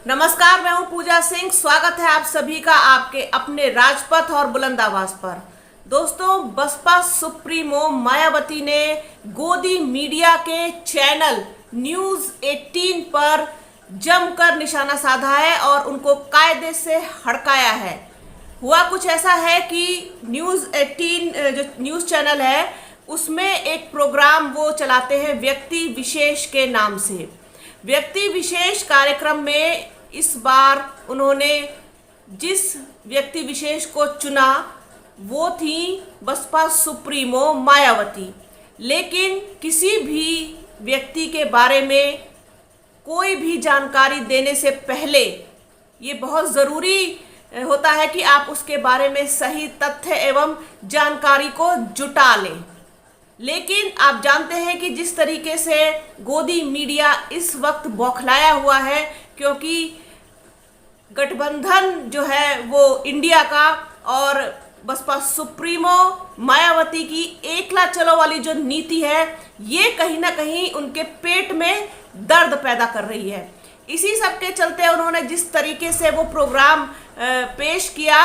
नमस्कार, मैं हूं पूजा सिंह। स्वागत है आप सभी का आपके अपने राजपथ और बुलंद आवाज पर। दोस्तों, बसपा सुप्रीमो मायावती ने गोदी मीडिया के चैनल न्यूज 18 पर जमकर निशाना साधा है और उनको कायदे से हड़काया है। हुआ कुछ ऐसा है कि न्यूज 18 जो न्यूज चैनल है उसमें एक प्रोग्राम वो चलाते हैं व्यक्ति विशेष के नाम से। व्यक्ति विशेष कार्यक्रम में इस बार उन्होंने जिस व्यक्ति विशेष को चुना वो थी बसपा सुप्रीमो मायावती। लेकिन किसी भी व्यक्ति के बारे में कोई भी जानकारी देने से पहले ये बहुत ज़रूरी होता है कि आप उसके बारे में सही तथ्य एवं जानकारी को जुटा लें। लेकिन आप जानते हैं कि जिस तरीके से गोदी मीडिया इस वक्त बौखलाया हुआ है, क्योंकि गठबंधन जो है वो इंडिया का और बसपा सुप्रीमो मायावती की एकला चलो वाली जो नीति है ये कहीं ना कहीं उनके पेट में दर्द पैदा कर रही है। इसी सब के चलते उन्होंने जिस तरीके से वो प्रोग्राम पेश किया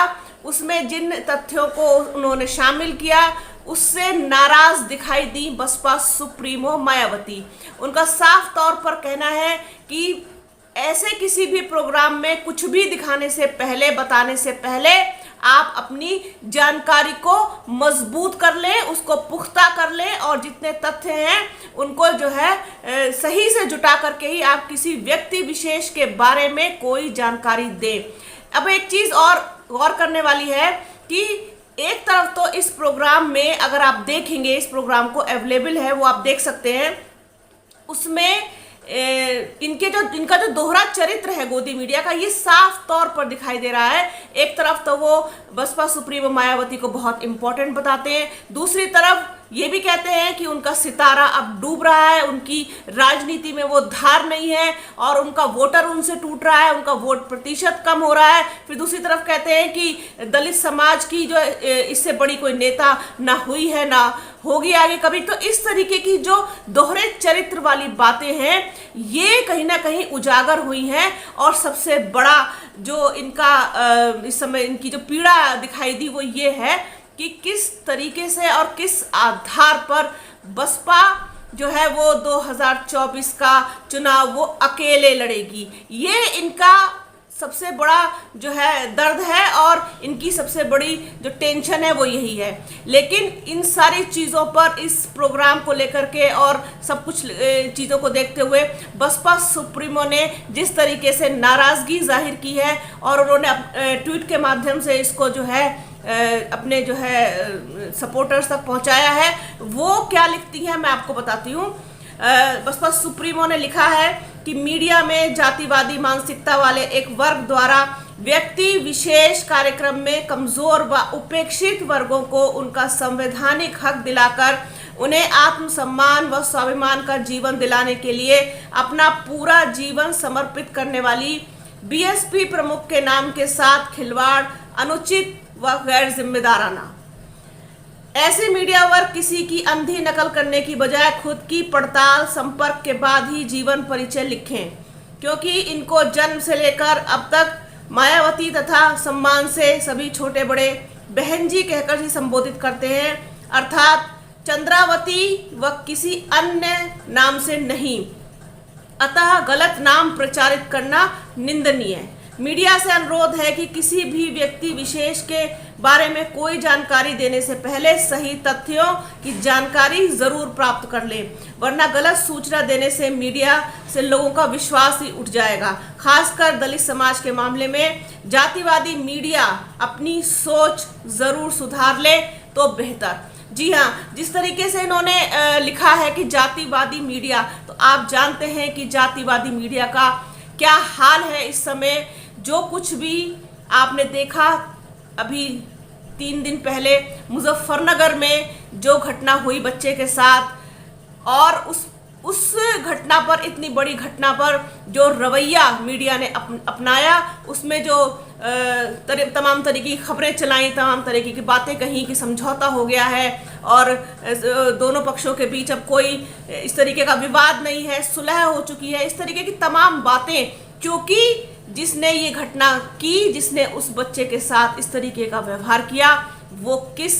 उसमें जिन तथ्यों को उन्होंने शामिल किया उससे नाराज दिखाई दी बसपा सुप्रीमो मायावती। उनका साफ तौर पर कहना है कि ऐसे किसी भी प्रोग्राम में कुछ भी दिखाने से पहले, बताने से पहले आप अपनी जानकारी को मजबूत कर लें, उसको पुख्ता कर लें और जितने तथ्य हैं उनको जो है सही से जुटा करके ही आप किसी व्यक्ति विशेष के बारे में कोई जानकारी दें। अब एक चीज़ और गौर करने वाली है कि एक तरफ तो इस प्रोग्राम में अगर आप देखेंगे, इस प्रोग्राम को अवेलेबल है वो आप देख सकते हैं, उसमें इनका जो दोहरा चरित्र है गोदी मीडिया का ये साफ तौर पर दिखाई दे रहा है। एक तरफ तो वो बसपा सुप्रीमो मायावती को बहुत इंपॉर्टेंट बताते हैं, दूसरी तरफ ये भी कहते हैं कि उनका सितारा अब डूब रहा है, उनकी राजनीति में वो धार नहीं है और उनका वोटर उनसे टूट रहा है, उनका वोट प्रतिशत कम हो रहा है। फिर दूसरी तरफ कहते हैं कि दलित समाज की जो इससे बड़ी कोई नेता ना हुई है ना होगी आगे कभी। तो इस तरीके की जो दोहरे चरित्र वाली बातें हैं ये कहीं ना कहीं उजागर हुई हैं और सबसे बड़ा जो इनका इस समय इनकी जो पीड़ा दिखाई दी वो ये है कि किस तरीके से और किस आधार पर बसपा जो है वो 2024 का चुनाव वो अकेले लड़ेगी। ये इनका सबसे बड़ा जो है दर्द है और इनकी सबसे बड़ी जो टेंशन है वो यही है। लेकिन इन सारी चीज़ों पर, इस प्रोग्राम को लेकर के और सब कुछ चीज़ों को देखते हुए बसपा सुप्रीमो ने जिस तरीके से नाराज़गी जाहिर की है और उन्होंने ट्वीट के माध्यम से इसको जो है अपने जो है सपोर्टर्स तक पहुंचाया है, वो क्या लिखती है मैं आपको बताती हूँ। बसपा सुप्रीमो ने लिखा है कि मीडिया में जातिवादी मानसिकता वाले एक वर्ग द्वारा व्यक्ति विशेष कार्यक्रम में कमजोर व उपेक्षित वर्गों को उनका संवैधानिक हक दिलाकर उन्हें आत्मसम्मान व स्वाभिमान का जीवन दिलाने के लिए अपना पूरा जीवन समर्पित करने वाली बीएसपी प्रमुख के नाम के साथ खिलवाड़ अनुचित व गैर जिम्मेदाराना। ऐसे मीडिया वर्ग किसी की अंधी नकल करने की बजाय खुद की पड़ताल संपर्क के बाद ही जीवन परिचय लिखें, क्योंकि इनको जन्म से लेकर अब तक मायावती तथा सम्मान से सभी छोटे बड़े बहन जी कहकर ही संबोधित करते हैं, अर्थात चंद्रावती व किसी अन्य नाम से नहीं। अतः गलत नाम प्रचारित करना निंदनीय है। मीडिया से अनुरोध है कि किसी भी व्यक्ति विशेष के बारे में कोई जानकारी देने से पहले सही तथ्यों की जानकारी जरूर प्राप्त कर लें, वरना गलत सूचना देने से मीडिया से लोगों का विश्वास ही उठ जाएगा। खासकर दलित समाज के मामले में जातिवादी मीडिया अपनी सोच जरूर सुधार ले तो बेहतर। जी हाँ, जिस तरीके से इन्होंने लिखा है कि जातिवादी मीडिया, तो आप जानते हैं कि जातिवादी मीडिया का क्या हाल है इस समय। जो कुछ भी आपने देखा अभी 3 दिन पहले मुजफ्फरनगर में जो घटना हुई बच्चे के साथ, और उस घटना पर, इतनी बड़ी घटना पर जो रवैया मीडिया ने अपनाया, उसमें जो तमाम तरीके की खबरें चलाई, तमाम तरीके की बातें कहीं कि समझौता हो गया है और दोनों पक्षों के बीच अब कोई इस तरीके का विवाद नहीं है, सुलह हो चुकी है, इस तरीके की तमाम बातें, क्योंकि जिसने ये घटना की, जिसने उस बच्चे के साथ इस तरीके का व्यवहार किया, वो किस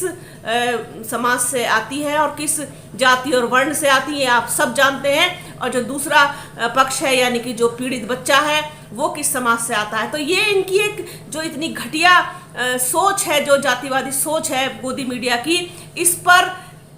समाज से आती है और किस जाति और वर्ण से आती है, आप सब जानते हैं। और जो दूसरा पक्ष है, यानी कि जो पीड़ित बच्चा है, वो किस समाज से आता है। तो ये इनकी एक जो इतनी घटिया सोच है, जो जातिवादी सोच है गोदी मीडिया की, इस पर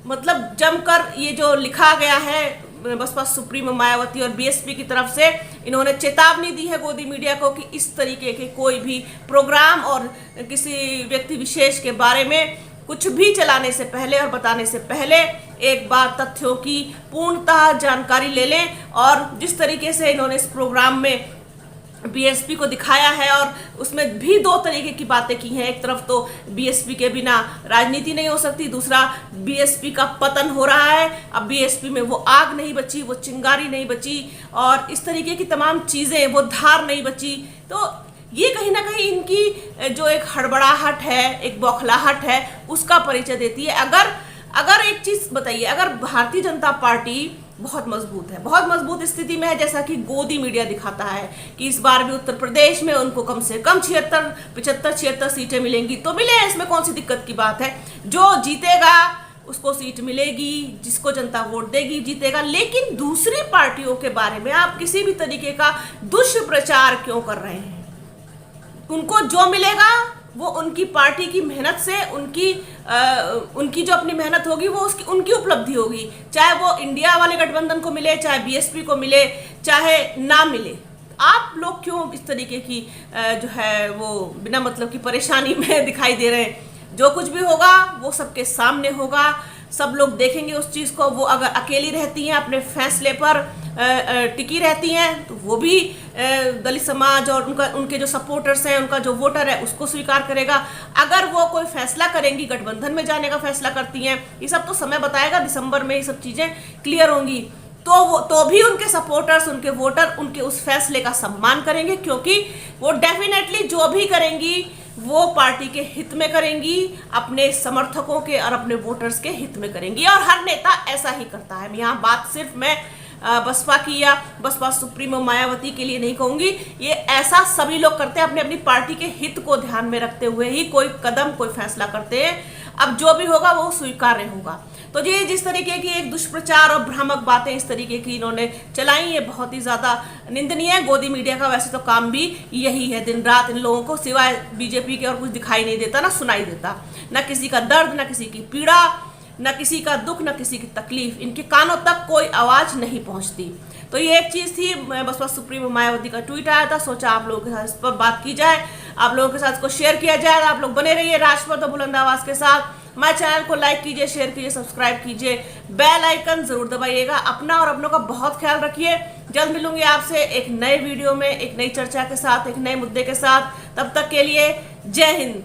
मतलब जमकर ये जो लिखा गया है बसपा सुप्रीमो मायावती और बीएसपी की तरफ से, इन्होंने चेतावनी दी है गोदी मीडिया को कि इस तरीके के कोई भी प्रोग्राम और किसी व्यक्ति विशेष के बारे में कुछ भी चलाने से पहले और बताने से पहले एक बार तथ्यों की पूर्णतः जानकारी ले लें। और जिस तरीके से इन्होंने इस प्रोग्राम में बीएसपी को दिखाया है, और उसमें भी दो तरीके की बातें की हैं। एक तरफ तो बीएसपी के बिना राजनीति नहीं हो सकती, दूसरा बीएसपी का पतन हो रहा है, अब बीएसपी में वो आग नहीं बची, वो चिंगारी नहीं बची, और इस तरीके की तमाम चीज़ें, वो धार नहीं बची। तो ये कहीं ना कहीं इनकी जो एक हड़बड़ाहट है, एक बौखलाहट है, उसका परिचय देती है। अगर एक चीज़ बताइए, अगर भारतीय जनता पार्टी बहुत मजबूत है, बहुत मजबूत स्थिति में है, जैसा कि गोदी मीडिया दिखाता है कि इस बार भी उत्तर प्रदेश में उनको कम से कम 75-76 सीटें मिलेंगी, तो मिले, इसमें कौन सी दिक्कत की बात है। जो जीतेगा उसको सीट मिलेगी, जिसको जनता वोट देगी जीतेगा। लेकिन दूसरी पार्टियों के बारे में आप किसी भी तरीके का दुष्प्रचार क्यों कर रहे हैं? उनको जो मिलेगा वो उनकी पार्टी की मेहनत से, उनकी जो अपनी मेहनत होगी वो उनकी उपलब्धि होगी, चाहे वो इंडिया वाले गठबंधन को मिले, चाहे बीएसपी को मिले, चाहे ना मिले। आप लोग क्यों इस तरीके की जो है वो बिना मतलब की परेशानी में दिखाई दे रहे हैं? जो कुछ भी होगा वो सबके सामने होगा, सब लोग देखेंगे उस चीज़ को। वो अगर अकेली रहती हैं, अपने फैसले पर टिकी रहती हैं, तो वो भी दलित समाज और उनके जो सपोर्टर्स हैं, उनका जो वोटर है, उसको स्वीकार करेगा। अगर वो कोई फैसला करेंगी, गठबंधन में जाने का फैसला करती हैं, ये सब तो समय बताएगा, दिसंबर में ये सब चीज़ें क्लियर होंगी, तो भी उनके सपोर्टर्स, उनके वोटर उनके उस फैसले का सम्मान करेंगे, क्योंकि वो डेफिनेटली जो भी करेंगी वो पार्टी के हित में करेंगी, अपने समर्थकों के और अपने वोटर्स के हित में करेंगी। और हर नेता ऐसा ही करता है। यहाँ बात सिर्फ मैं बसपा की या बसपा सुप्रीमो मायावती के लिए नहीं कहूंगी, ये ऐसा सभी लोग करते हैं, अपनी अपनी पार्टी के हित को ध्यान में रखते हुए ही कोई कदम, कोई फैसला करते हैं। अब जो भी होगा वो स्वीकार्य होगा। तो ये जिस तरीके की एक दुष्प्रचार और भ्रामक बातें इस तरीके की इन्होंने चलाई, ये बहुत ही ज़्यादा निंदनीय है। गोदी मीडिया का वैसे तो काम भी यही है, दिन रात इन लोगों को सिवाय बीजेपी के और कुछ दिखाई नहीं देता, ना सुनाई देता, ना किसी का दर्द, ना किसी की पीड़ा, न किसी का दुख, न किसी की तकलीफ, इनके कानों तक कोई आवाज़ नहीं पहुंचती। तो ये एक चीज़ थी, बसपा सुप्रीमो मायावती का ट्वीट आया था, सोचा आप लोगों के साथ इस पर बात की जाए, आप लोगों के साथ इसको शेयर किया जाए। आप लोग बने रहिए राजपथ और बुलंद आवाज़ के साथ। हमारे चैनल को लाइक कीजिए, शेयर कीजिए, सब्सक्राइब कीजिए, बेल आइकन जरूर दबाइएगा। अपना और अपनों का बहुत ख्याल रखिए। जल्द मिलूंगी आपसे एक नए वीडियो में, एक नई चर्चा के साथ, एक नए मुद्दे के साथ। तब तक के लिए जय हिंद।